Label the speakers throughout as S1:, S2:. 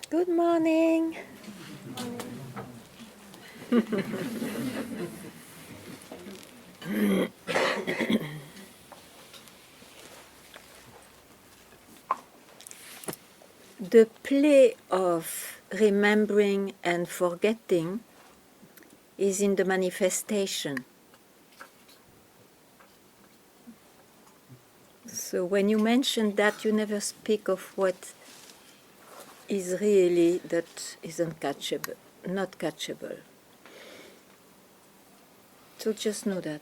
S1: Good morning. The play of remembering and forgetting is in the manifestation. So when you mention that, you never speak of what is really that isn't catchable, not catchable. So just know that.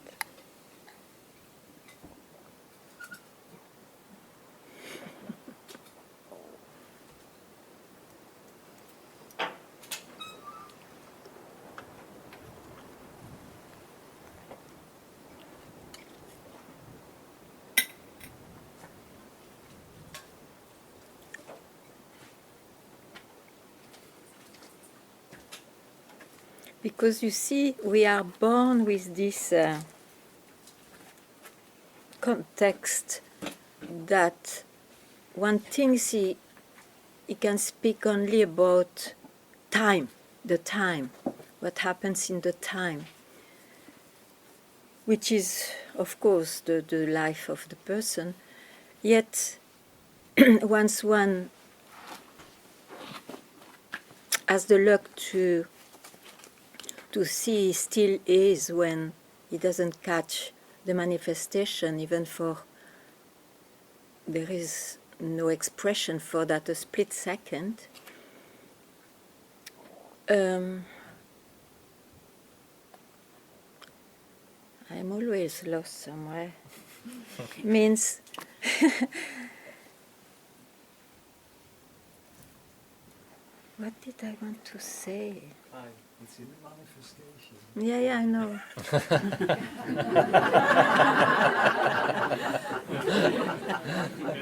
S1: Because you see, we are born with this context that one thinks he can speak only about time, the time, what happens in the time, which is, of course, the life of the person. Yet, once one has the luck to see, he still is when he doesn't catch the manifestation, even for there is no expression for that a split second. I'm always lost somewhere. Means what did I want to say?
S2: It's in the manifestation.
S1: Yeah, I know.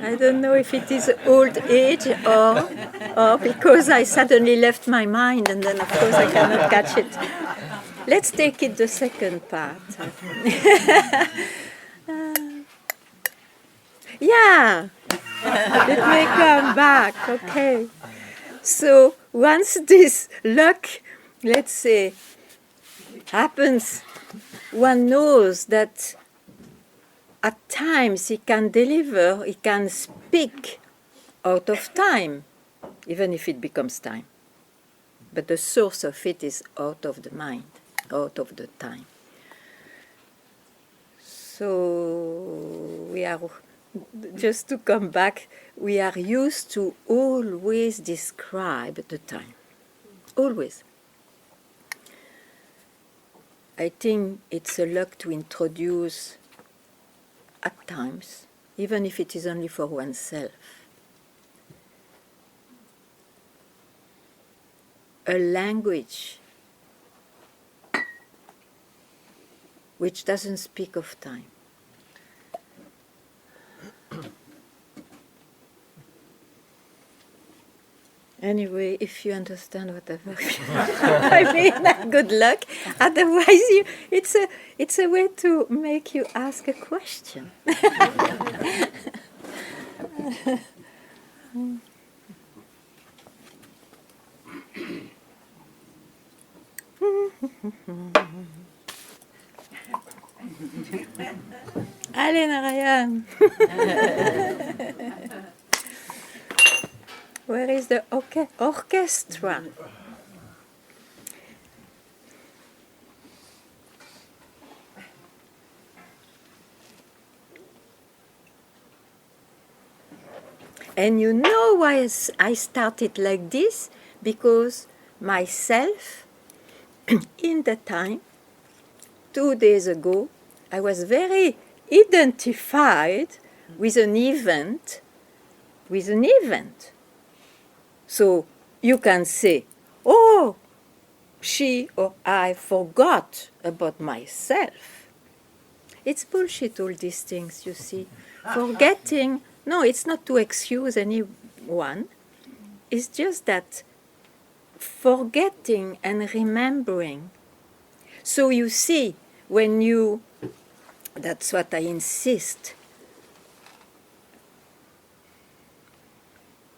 S1: I don't know if it is old age or because I suddenly left my mind and then of course I cannot catch it. Let's take it the second part. Yeah, it may come back, okay. So once this luck, let's say, happens, one knows that at times he can deliver, he can speak out of time, even if it becomes time. But the source of it is out of the mind, out of the time. So we are, just to come back, we are used to always describe the time. Always. I think it's a luck to introduce at times, even if it is only for oneself, a language which doesn't speak of time. Anyway, if you understand whatever I mean, good luck. Otherwise, it's a way to make you ask a question. Allez, Narayan. Where is the orchestra? And you know why I started like this? Because myself, in the time, 2 days ago, I was very identified with an event, So you can say, oh, she or I forgot about myself. It's bullshit, all these things, you see. Forgetting, no, it's not to excuse anyone. It's just that forgetting and remembering. So you see, when you, that's what I insist,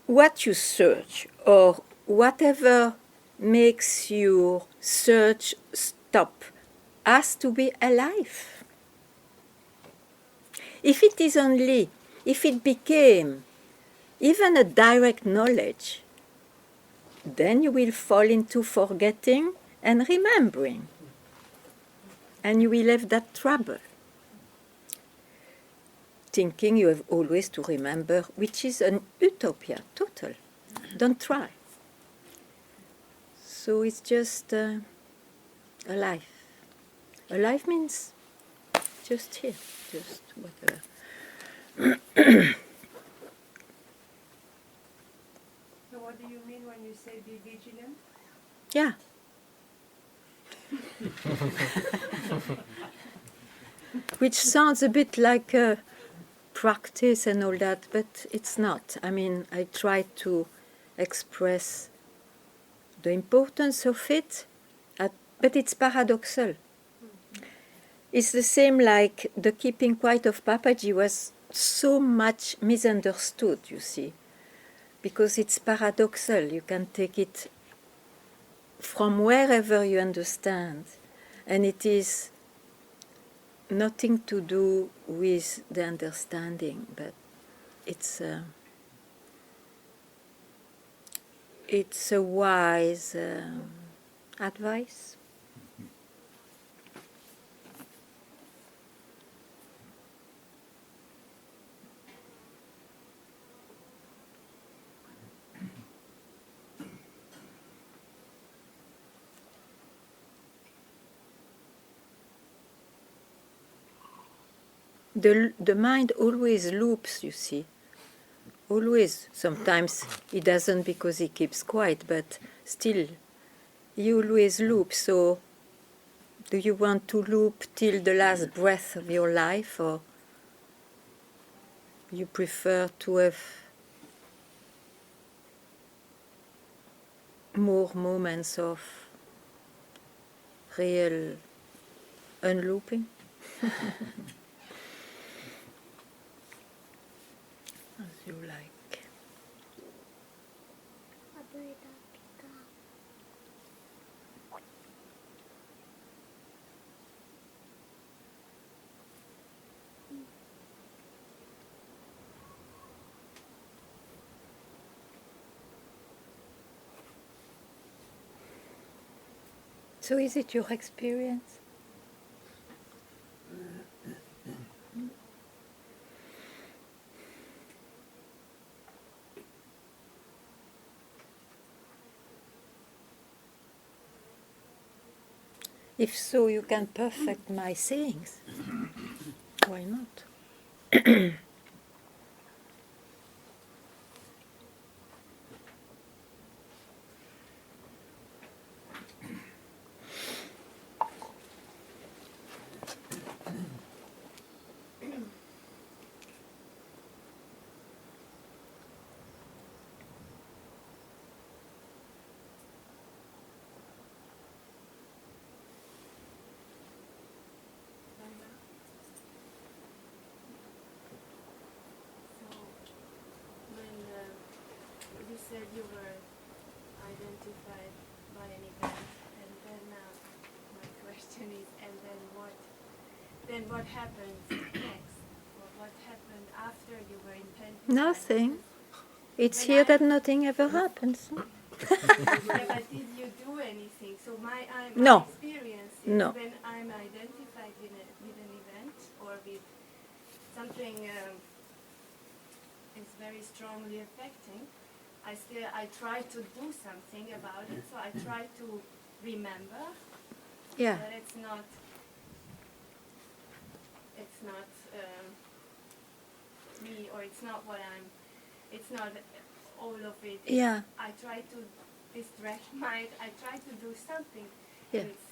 S1: what you search or whatever makes your search stop has to be alive. If it became even a direct knowledge, then you will fall into forgetting and remembering. And you will have that trouble. Thinking you have always to remember, which is an utopia, total. Don't try. So it's just alive. Alive means just here, just whatever.
S3: So what do you mean when you say be vigilant?
S1: Yeah. Which sounds a bit like a practice and all that, but it's not. I mean, I try to express the importance of it, but it's paradoxal. It's the same like the keeping quiet of Papaji was so much misunderstood, you see, because it's paradoxal. You can take it from wherever you understand, and it is nothing to do with the understanding, but it's a wise advice. The mind always loops, you see. Always. Sometimes he doesn't because he keeps quiet, but still, he always loops. So, do you want to loop till the last breath of your life, or you prefer to have more moments of real unlooping? As you like. So is it your experience? If so, you can perfect my sayings. Why not?
S3: You said you were identified by an event, and then my question is, and then what happened next? Or what happened after you were identified?
S1: Nothing. It's here that nothing ever happens.
S3: Yeah, but did you do anything? So my
S1: No.
S3: experience is
S1: No.
S3: when I'm identified with an event or with something is very strongly affecting, I try to do something about it. So I try to remember
S1: Yeah.
S3: that it's not me, or it's not what I'm. It's not all of it.
S1: Yeah.
S3: I try to distract mind. I try to do something.
S1: Yeah.
S3: And it's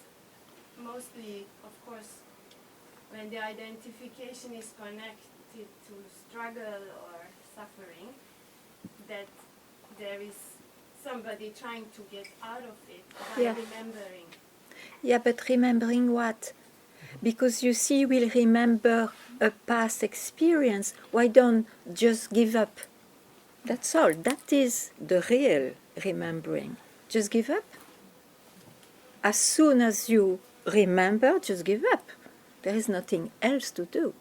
S3: mostly, of course, when the identification is connected to struggle or suffering, that there is somebody trying to get out of it by
S1: Yeah.
S3: remembering.
S1: Yeah, but remembering what? Because you see, we'll remember a past experience. Why don't just give up? That's all. That is the real remembering. Just give up. As soon as you remember, just give up. There is nothing else to do.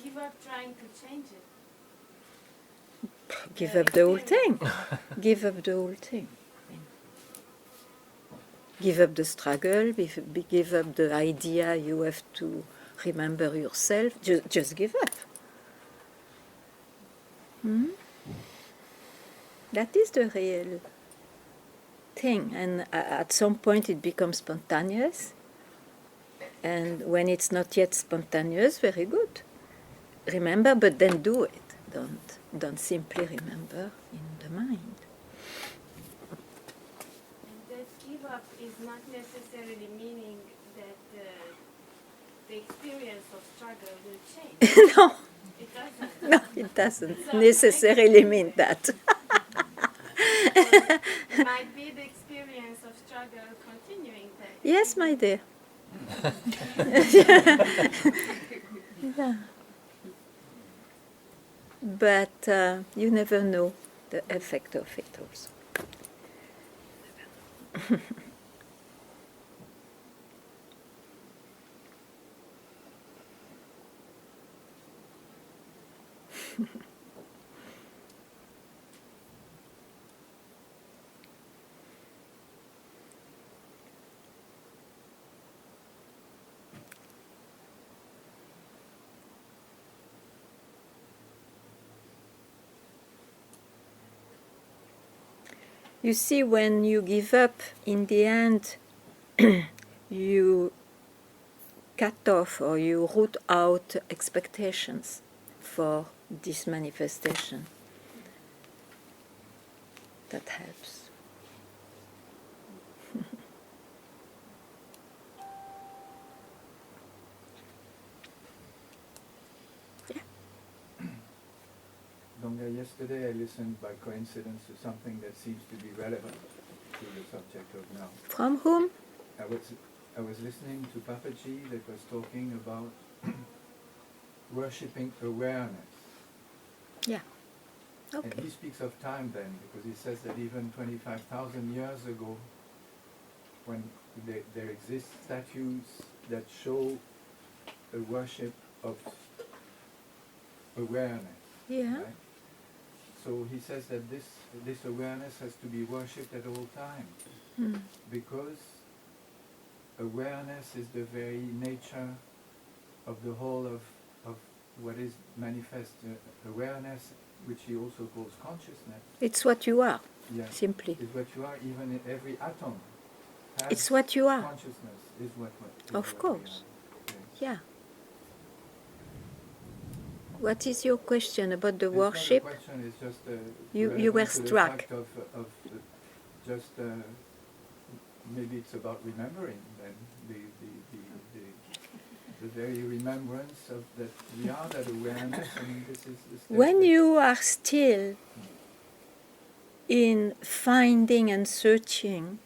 S3: Give up trying to change it.
S1: Give up the whole thing. Give up the whole thing. Give up the struggle, give up the idea you have to remember yourself. Just give up. That is the real thing. And at some point it becomes spontaneous. And when it's not yet spontaneous, very good. Remember, but then do it. Don't simply remember in the mind.
S3: And that give up is not necessarily meaning that the experience of struggle will change.
S1: No,
S3: It doesn't.
S1: no, it doesn't necessarily mean that.
S3: It might be the experience of struggle continuing.
S1: Yes, my dear. Yeah. But you never know the effect of it also. You see, when you give up, in the end, you cut off or you root out expectations for this manifestation. That helps.
S2: Ganga, yesterday I listened by coincidence to something that seems to be relevant to the subject of now.
S1: From whom?
S2: I was listening to Papaji that was talking about worshipping awareness.
S1: Yeah.
S2: And
S1: Okay.
S2: he speaks of time then, because he says that even 25,000 years ago, when there exist statues that show a worship of awareness.
S1: Yeah.
S2: Right? So he says that this awareness has to be worshipped at all times, because awareness is the very nature of the whole of what is manifest. Awareness, which he also calls consciousness.
S1: It's what you are,
S2: Yeah,
S1: simply.
S2: is what you are. Even in every atom has
S1: It's what you are.
S2: consciousness is what
S1: Of
S2: what we
S1: course.
S2: are. Yes.
S1: Yeah. What is your question about the
S2: It's
S1: worship?
S2: not a question, it's just
S1: You were
S2: relevant to the
S1: struck.
S2: fact of just maybe it's about remembering then the very remembrance of that we are that awareness, and this is the state
S1: When
S2: that-
S1: you are still in finding and searching,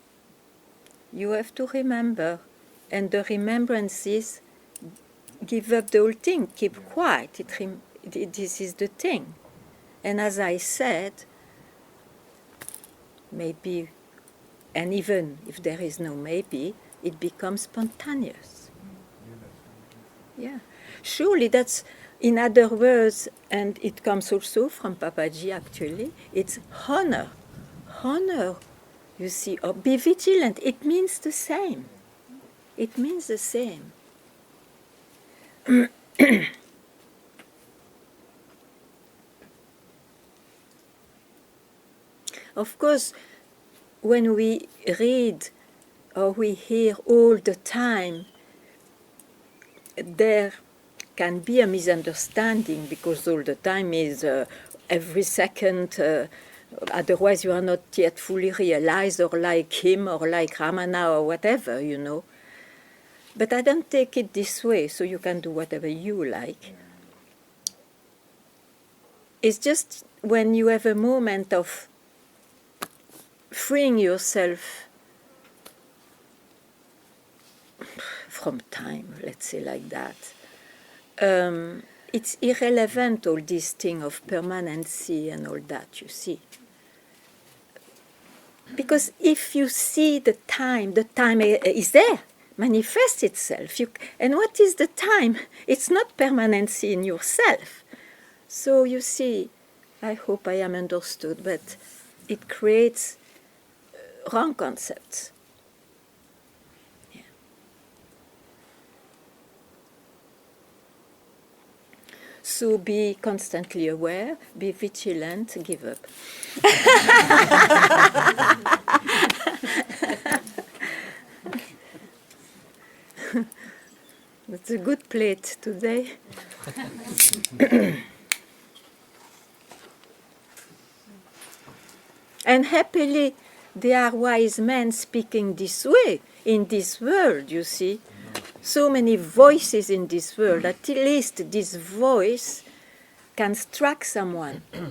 S1: you have to remember, and the remembrance is give up the whole thing, keep quiet. This is the thing. And as I said, maybe, and even if there is no maybe, it becomes spontaneous.
S2: Yeah, that's right.
S1: Yeah, surely that's, in other words, and it comes also from Papaji actually, it's honor. Honor, you see, or be vigilant. It means the same. It means the same. Of course, when we read or we hear all the time, there can be a misunderstanding, because all the time is every second, otherwise you are not yet fully realized, or like him or like Ramana or whatever, you know. But I don't take it this way, so you can do whatever you like. It's just when you have a moment of freeing yourself from time, let's say like that, it's irrelevant, all this thing of permanency and all that, you see. Because if you see the time is there, manifests itself. And what is the time? It's not permanency in yourself. So you see, I hope I am understood, but it creates wrong concepts. Yeah. So be constantly aware, be vigilant, give up. That's a good plate today. And happily, there are wise men speaking this way, in this world, you see. So many voices in this world, at least this voice can strike someone.
S2: Yeah.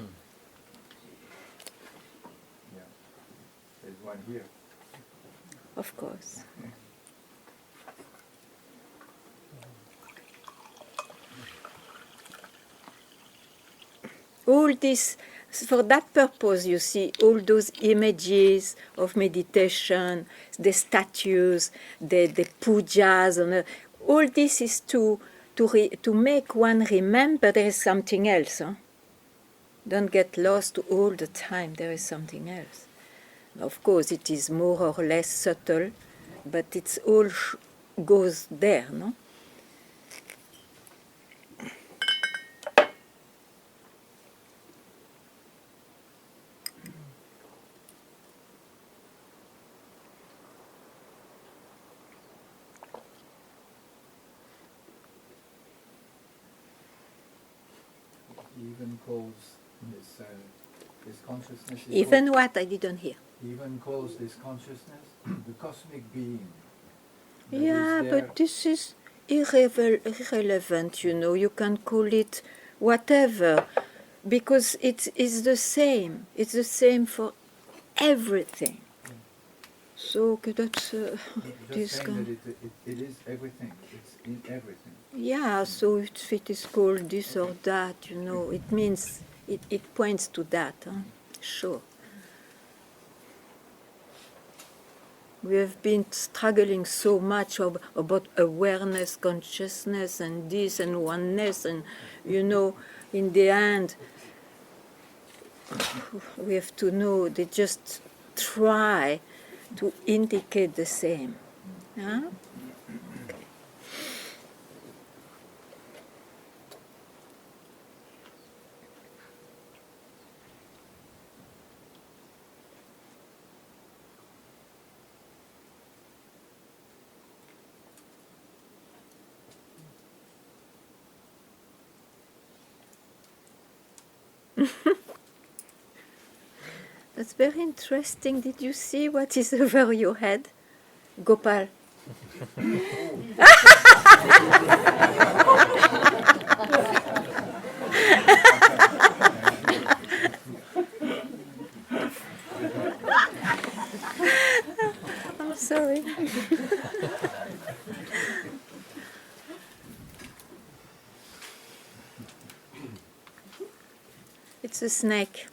S2: There's one here.
S1: Of course. All this, for that purpose, you see, all those images of meditation, the statues, the pujas, and all this is to make one remember there is something else. Huh? Don't get lost all the time, there is something else. Of course, it is more or less subtle, but it's all goes there, no?
S2: He even calls this consciousness.
S1: Even what? I didn't hear.
S2: He even calls this consciousness the cosmic being.
S1: Yeah, but this is irrelevant, you know. You can call it whatever, because it is the same. It's the same for everything. So that's this
S2: kind. It is everything. It's in everything.
S1: Yeah, so if it is called this or that, you know, it means it points to that. Huh? Sure. We have been struggling so much about awareness, consciousness, and this and oneness, and you know, in the end, we have to know they just try to indicate the same. Huh? Okay. That's very interesting. Did you see what is over your head? Gopal. I'm sorry. It's a snake.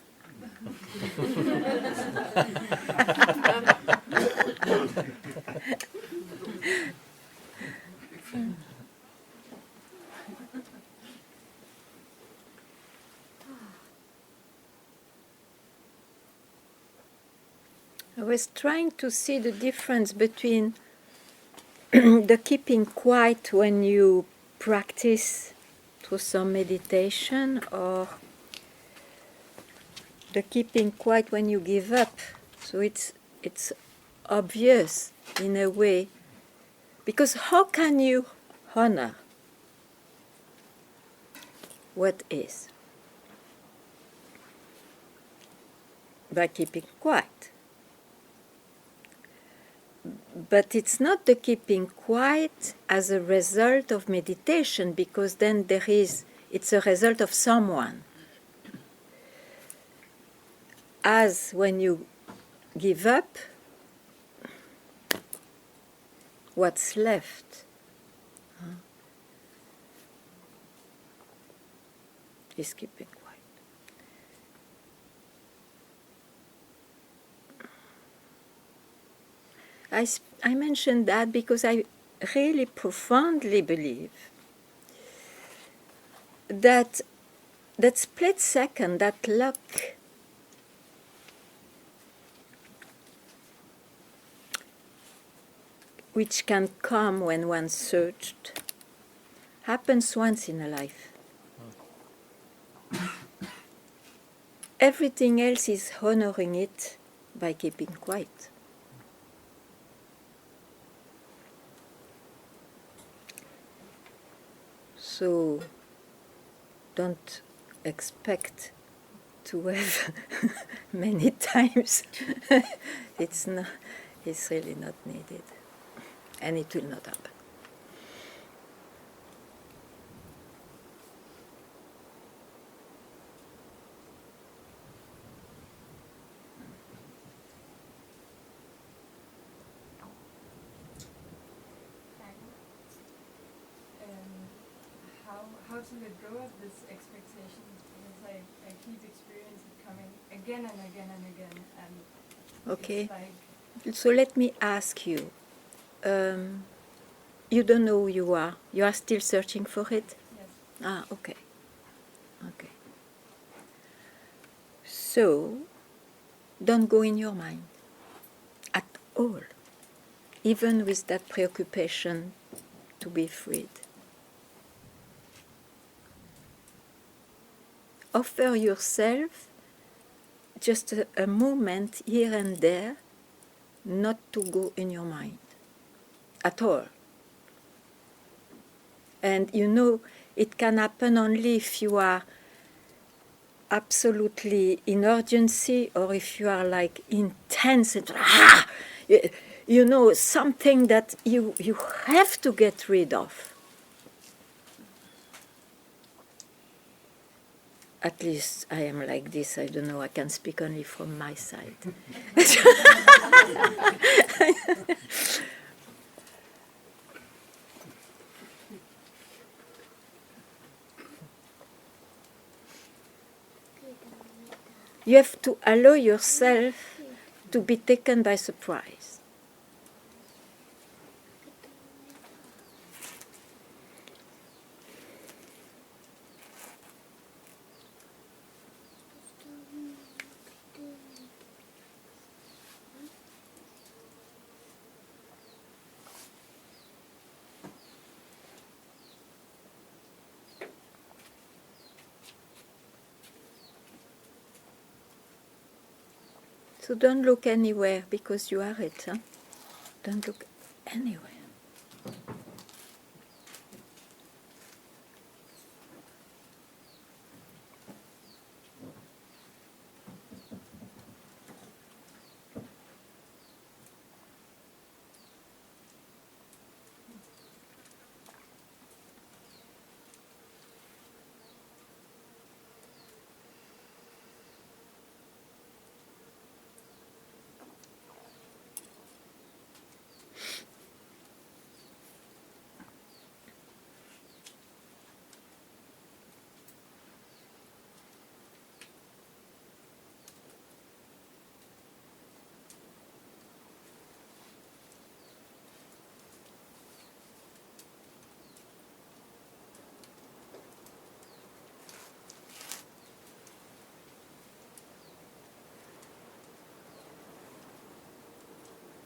S1: I was trying to see the difference between the keeping quiet when you practice through some meditation, or the keeping quiet when you give up. So it's obvious in a way, because how can you honor what is? By keeping quiet. But it's not the keeping quiet as a result of meditation, because then it's a result of someone. As when you give up, what's left? is keeping quiet. I mentioned that because I really profoundly believe that that split second, that luck, which can come when one searched, happens once in a life. Everything else is honoring it by keeping quiet. So don't expect to have many times. It's not. It's really not needed, and it will not happen.
S4: How to let go of this expectation, because I keep experiencing it coming again and again and again, and
S1: Okay.
S4: it's like,
S1: So let me ask you. You don't know who you are. You are still searching for it?
S4: yes,
S1: Ah, okay. Okay. So, don't go in your mind at all, even with that preoccupation to be freed. Offer yourself just a moment here and there not to go in your mind at all. And you know, it can happen only if you are absolutely in urgency or if you are like intense and you know, something that you have to get rid of. At least I am like this. I don't know. I can speak only from my side. You have to allow yourself to be taken by surprise. So don't look anywhere because you are it. Huh? Don't look anywhere.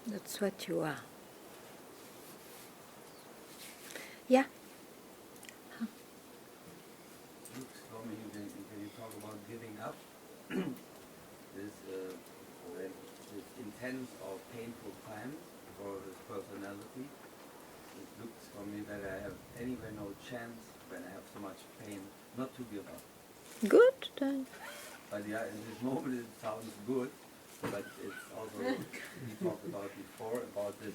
S1: That's what you are. Yeah.
S5: Looks for me when you talk about giving up, this intense or painful times for this personality. It looks for me that I have anyway no chance when I have so much pain not to give up.
S1: Good. Then.
S5: But yeah, in this moment it sounds good, but it's also we talked about before about this.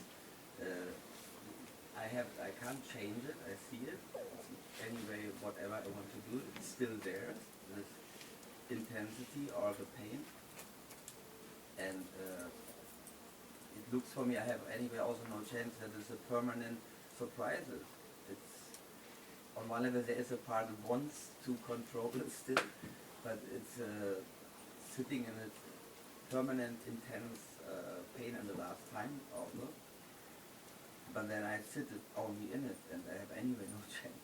S5: I can't change it. I see it. Anyway, whatever I want to do, it's still there. This intensity or the pain, and it looks for me. I have anyway also no chance that it's a permanent surprises. It's on one level there is a part that wants to control it still, but it's sitting in a permanent, intense pain in the last time also. But then I sit only in it, and I have anyway no chance.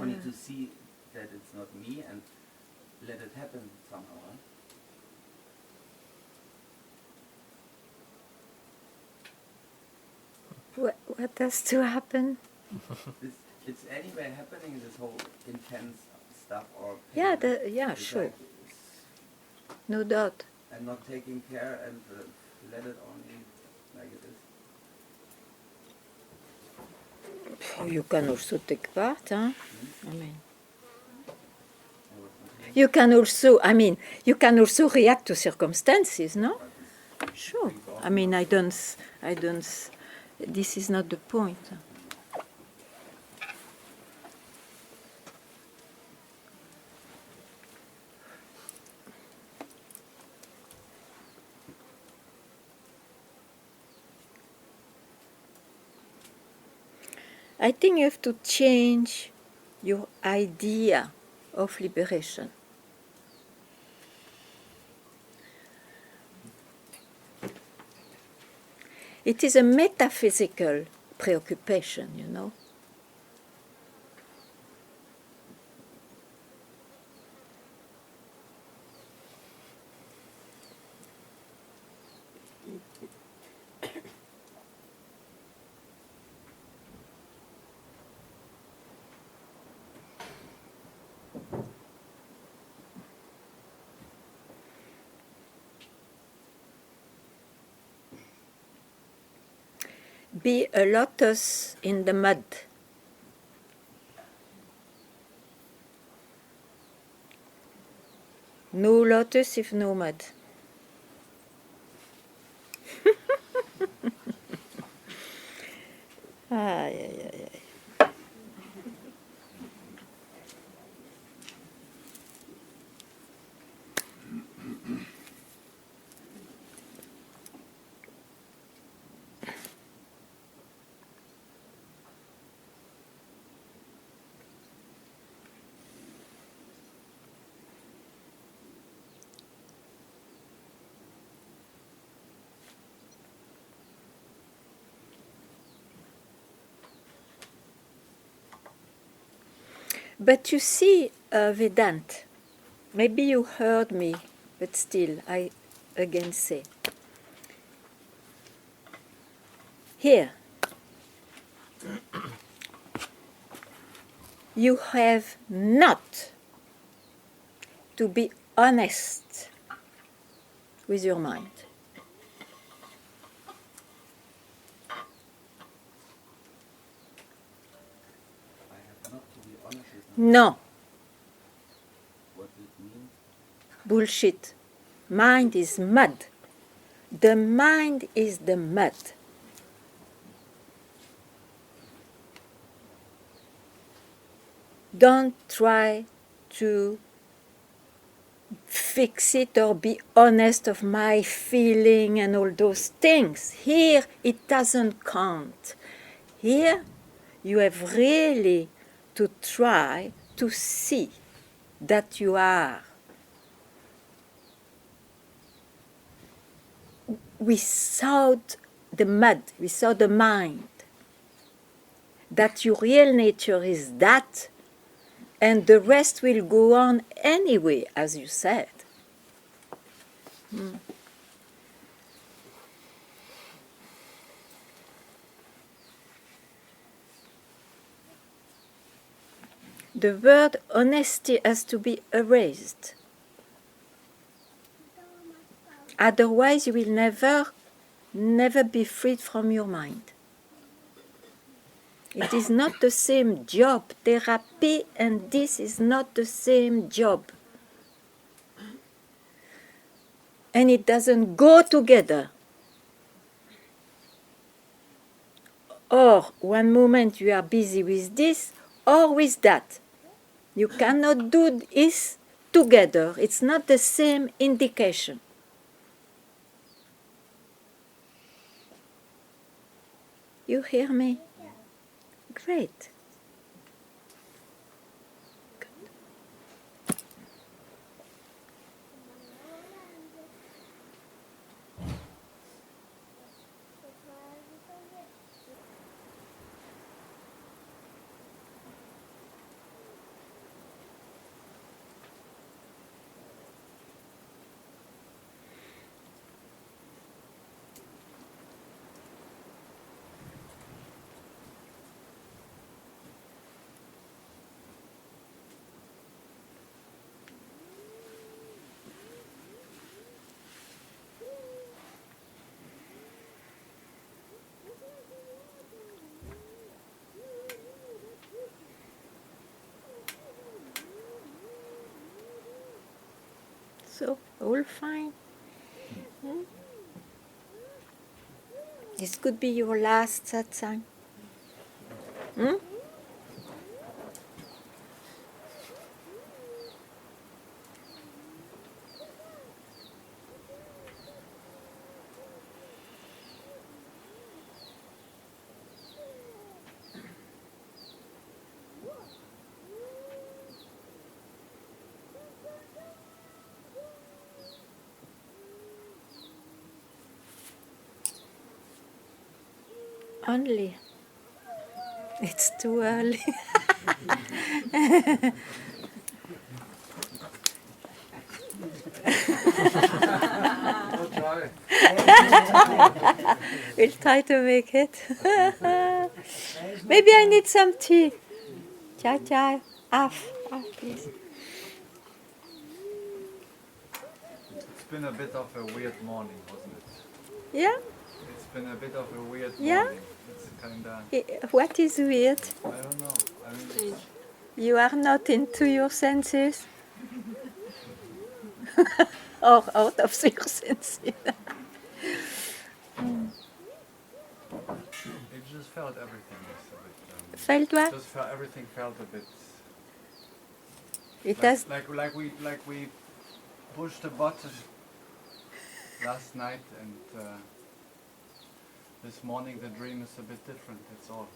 S5: Only to see that it's not me and let it happen somehow. Huh?
S1: What has to happen?
S5: It's anyway happening, this whole intense stuff or pain.
S1: Yeah,
S5: It's
S1: sure,
S5: like,
S1: no doubt.
S5: and not taking care and let it only like it is.
S1: You can also take part, huh? I mean,
S5: I was thinking,
S1: you can also, I mean, you can also react to circumstances, no?
S5: but this
S1: Sure.
S5: thing's
S1: I
S5: often
S1: mean,
S5: not
S1: I
S5: so.
S1: don't. This is not the point. I think you have to change your idea of liberation. It is a metaphysical preoccupation, you know. Be a lotus in the mud. No lotus if no mud. Ay, ay, ay, ay. But you see, Vedant, maybe you heard me, but still, I again say. Here, you have not to be honest with your mind.
S5: I have not to be honest with myself.
S1: No,
S5: What does it mean?
S1: bullshit. Mind is mud. The mind is the mud. Don't try to fix it or be honest of my feeling and all those things. Here it doesn't count. Here you have really to try to see that you are without the mud, without the mind. That your real nature is that, and the rest will go on anyway, as you said. The word honesty has to be erased. Otherwise, you will never be freed from your mind. It is not the same job. Therapy and this is not the same job. And it doesn't go together. Or one moment you are busy with this or with that. You cannot do this together. It's not the same indication. You hear me? Great. So, all fine. Hmm? This could be your last satsang. Hmm? Only. It's too early.
S2: We'll try.
S1: We'll try to make it. Maybe I need some tea. Chai chai. Half, please.
S2: It's been a bit of a weird morning, wasn't it?
S1: Yeah?
S2: It's been a bit of a weird
S1: Yeah?
S2: morning. It's kinda,
S1: What is weird?
S2: I don't know. I mean,
S1: You are not into your senses? Or out of your senses?
S2: it just felt everything was a bit.
S1: Felt what?
S2: Just felt everything felt a bit.
S1: It
S2: Like,
S1: has.
S2: like we pushed a button last night, and this morning the dream is a bit different. That's all.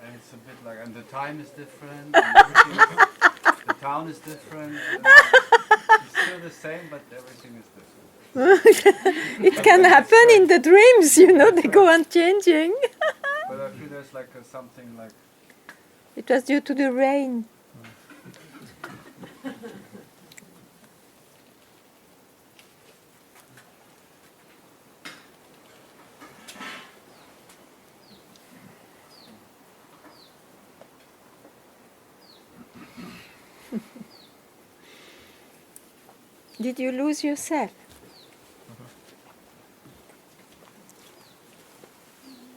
S2: And it's a bit like, and the time is different. And the town is different. And it's still the same, but everything is different.
S1: It can happen in the dreams, you know, they go on changing.
S2: But I feel there's like something like.
S1: It was due to the rain. Did you lose yourself?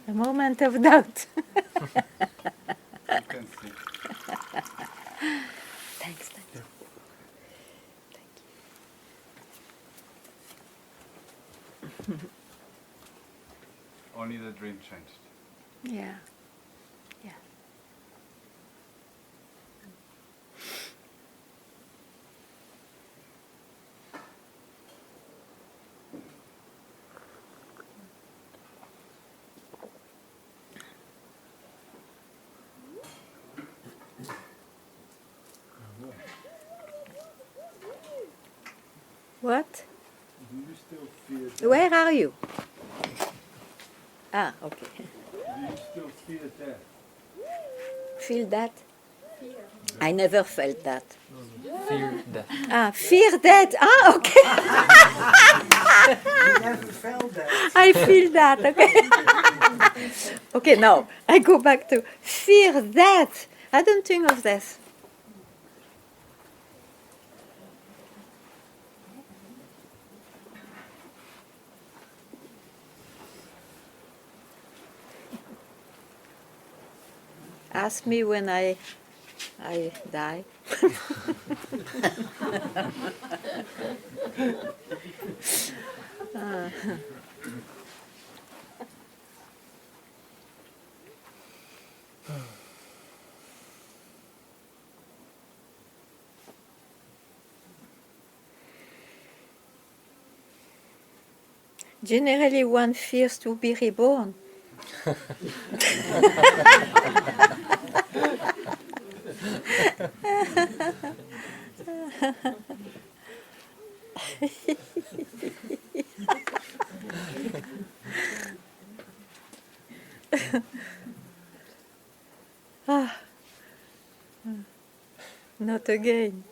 S1: A moment of doubt.
S2: You can see.
S1: Thanks.
S2: Only the dream changed.
S1: Yeah. What?
S2: Do you still feel that?
S1: Where are you? Ah, okay.
S2: Do you still feel that?
S1: Feel that? I never felt that.
S6: Fear death.
S1: Ah, fear that. Ah, okay.
S7: You never felt that.
S1: I feel that. Okay. Okay, now I go back to fear that. I don't think of this. Ask me when I die. Generally, one fears to be reborn. Ah, not again.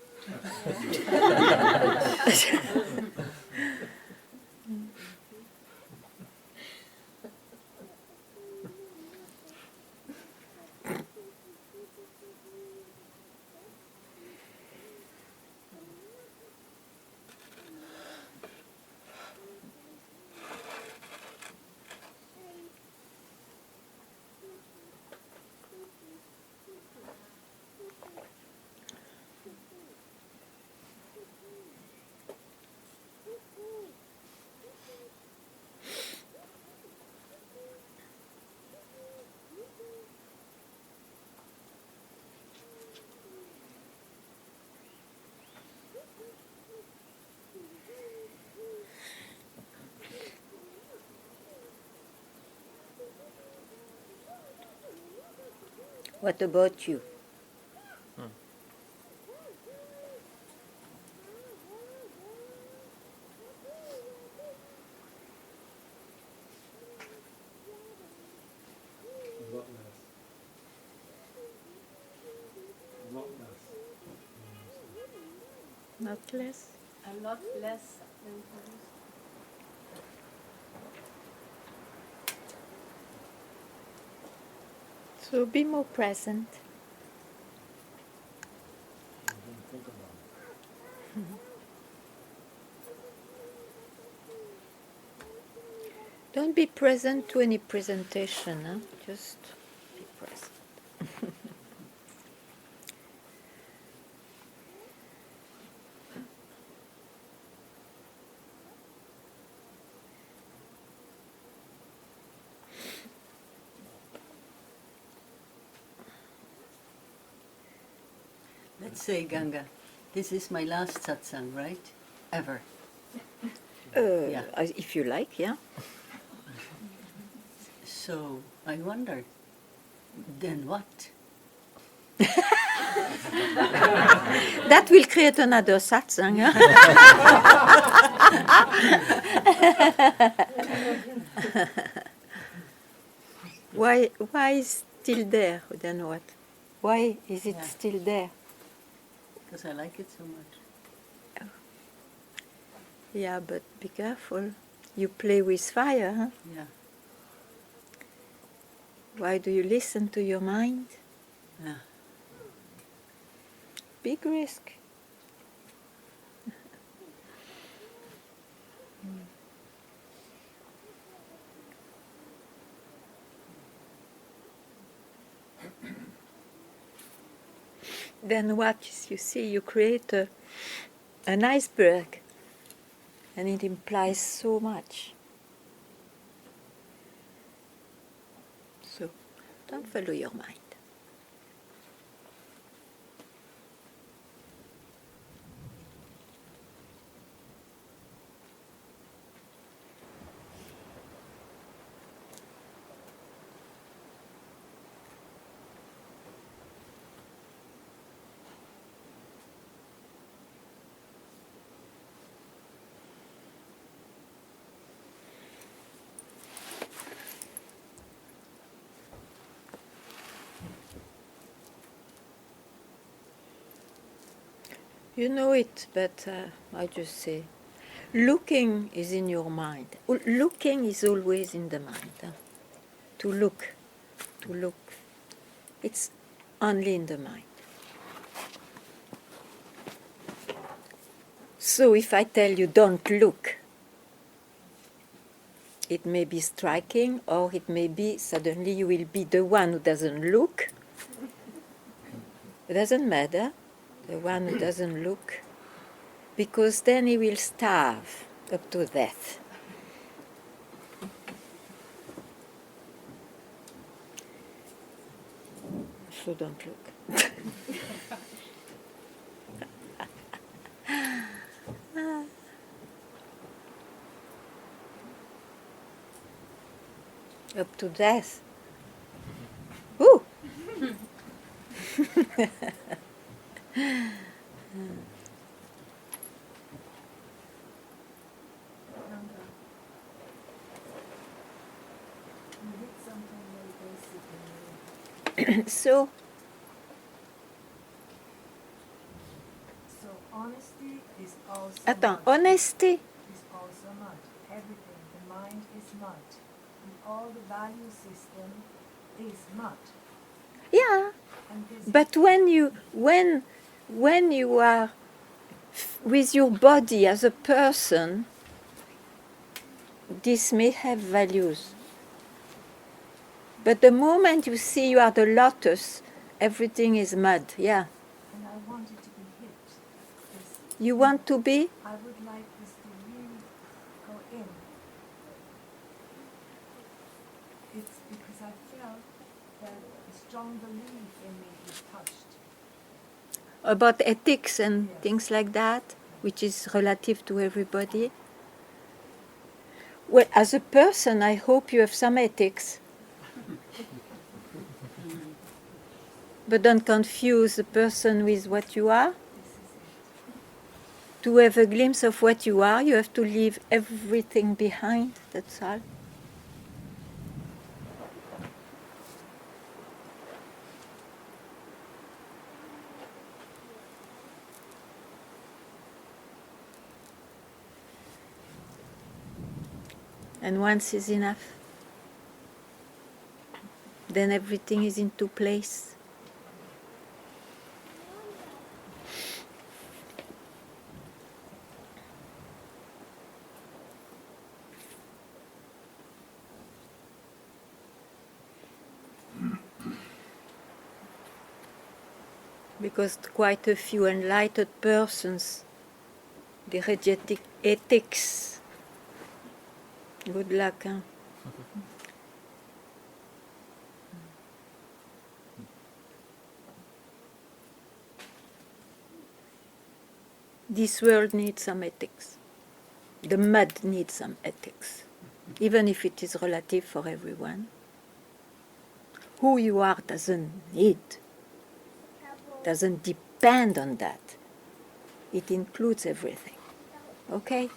S1: What about you?
S6: A lot less. A lot less.
S1: Not less?
S4: A lot less than others.
S1: So be more present.
S6: I don't think about it.
S1: Don't be present to any presentation, huh? Just be present.
S7: Let's say, Ganga, this is my last satsang, right? Ever. Yeah.
S1: If you like, yeah.
S7: So I wonder, then what?
S1: That will create another satsang. Huh? Why is still there? Then what? Why is it
S7: Yeah.
S1: still there?
S7: Because I like it so much.
S1: Yeah, but be careful. You play with fire, huh?
S7: Yeah.
S1: Why do you listen to your mind?
S7: Yeah.
S1: Big risk. Then what? You see, you create an iceberg, and it implies so much. So, don't follow your mind. You know it, but I just say, looking is in your mind. Looking is always in the mind. Huh? To look. It's only in the mind. So if I tell you don't look, it may be striking, or it may be suddenly you will be the one who doesn't look. It doesn't matter, the one who doesn't look, because then he will starve up to death. So don't look. Up to death. Ooh!
S8: Ganga, you hit something very basic in me.
S1: So,
S8: So honesty is also
S1: attends,
S8: mud.
S1: honesty.
S8: Is also mud. Everything. The mind is mud. And all the value system is mud.
S1: Yeah,
S8: And this
S1: but when you are with your body as a person, this may have values. But the moment you see you are the lotus, everything is mud. Yeah.
S8: and I want it to be hit. This,
S1: You want to be?
S8: I would like this to really go in. It's because I felt that a strong belief in me is touched.
S1: About ethics and
S8: Yes.
S1: things like that, which is relative to everybody. Well, as a person, I hope you have some ethics. But don't confuse the person with what you are.
S8: This is it.
S1: To have a glimpse of what you are, you have to leave everything behind, that's all. And once is enough. Then everything is into place. Because quite a few enlightened persons, they reject ethics. Good luck, huh? This world needs some ethics. The mud needs some ethics, even if it is relative for everyone. Who you are doesn't depend on that. It includes everything. Okay?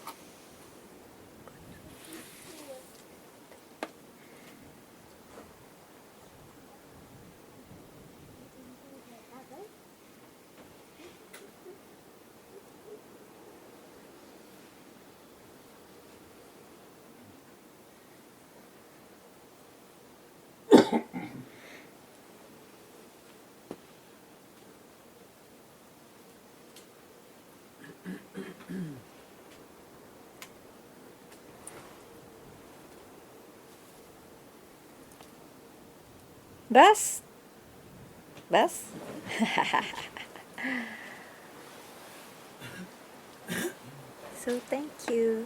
S1: Bas? Bas? So thank you.